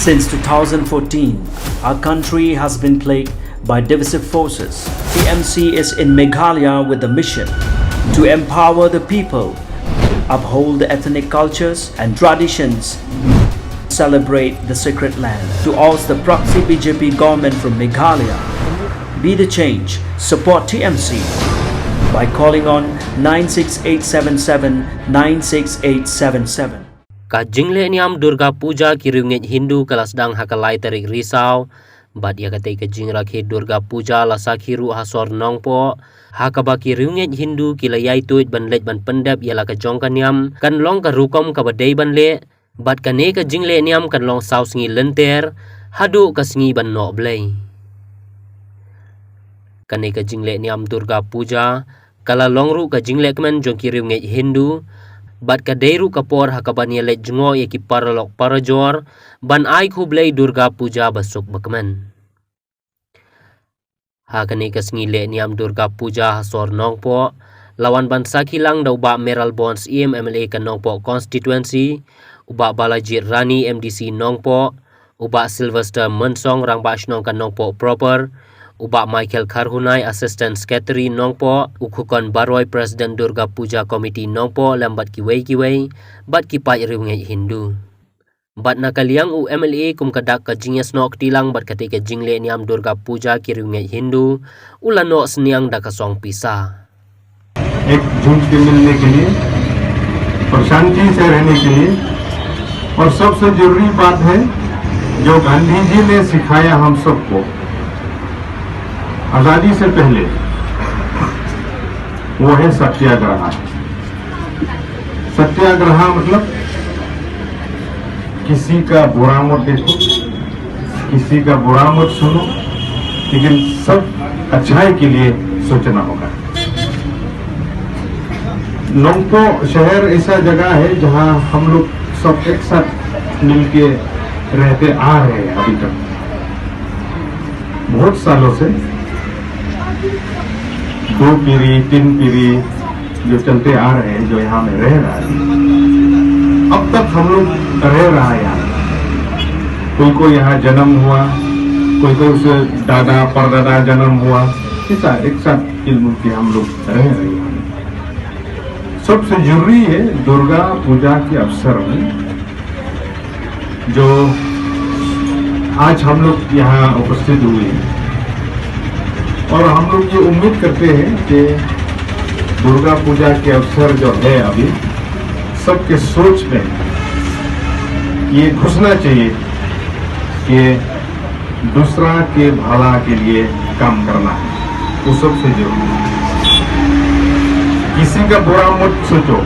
Since 2014, our country has been plagued by divisive forces. TMC is in Meghalaya with the mission to empower the people, uphold the ethnic cultures and traditions, celebrate the sacred land. To oust the proxy BJP government from Meghalaya, be the change, support TMC by calling on 96877 96877. Kajingle niam Durga Puja kirungit Hindu kalasdang hakalai tarik risau bat ya katai kajing rakhi Durga Puja lasakiru hasor nongpo hakaba kirungit Hindu kilayai tuit banlet ban pendap yala kajong kaniam kan long karukom kabadai banle bat kane kajingle niam kan long saus ngi lenter hadu kasngi ban no blai kane kajingle niam Durga Puja kala longru kajingle kemen jong kirungit Hindu bat kadeiru kapor hakabania let jungo yaki paralok parajor ban ai khublei Durga Puja basuk bakman hakani kasngi le niam Durga Puja hasor nongpo lawan ban sakilang dau ba Meral Bonds MLA kan nongpo constituency uba Balaji Rani MDC nongpo uba Sylvester Mensong rang ba shnong kan nongpo proper uba Michael Karhunai Assistant Secretary nongpo ukhukan Baroi President Durga Puja Committee nongpo lambat kiwei bat kipai riwngai Hindu bat nakaliang u MLA kum kadak kajinges nok tilang bat ketika jingle niam Durga Puja ki riwngai Hindu ulano seniang dakasong pisa एक झुंड के मिलने के लिए और शांति से रहने के लिए और सबसे जरूरी बात है जो गांधी जी ने सिखाया हम सबको आजादी से पहले वो है सत्याग्रह। सत्याग्रह मतलब किसी का बुरा मत देखो, किसी का बुरा मत सुनो, लेकिन सब अच्छाई के लिए सोचना होगा। नोंगपो शहर ऐसा जगह है जहां हम लोग सब एक साथ मिलके रहते आ रहे हैं अभी तक बहुत सालों से 2 पीढ़ी 3 पीढ़ी जो चलते आ रहे हैं जो यहाँ में रह रहा है अब तक हम लोग रह रहा है यहाँ कोई को यहाँ जन्म हुआ कोई को उसे दादा परदादा जन्म हुआ ऐसा एक साथ मिलजुल के हम लोग रह रहे हैं। सबसे जरूरी है दुर्गा पूजा के अवसर में जो आज हम लोग यहाँ उपस्थित हुए हैं और हम लोग ये उम्मीद करते हैं कि दुर्गा पूजा के अवसर जो है अभी सबके सोच में ये घुसना चाहिए कि दूसरा के भला के लिए काम करना है वो सबसे जरूरी है। किसी का बुरा मत सोचो,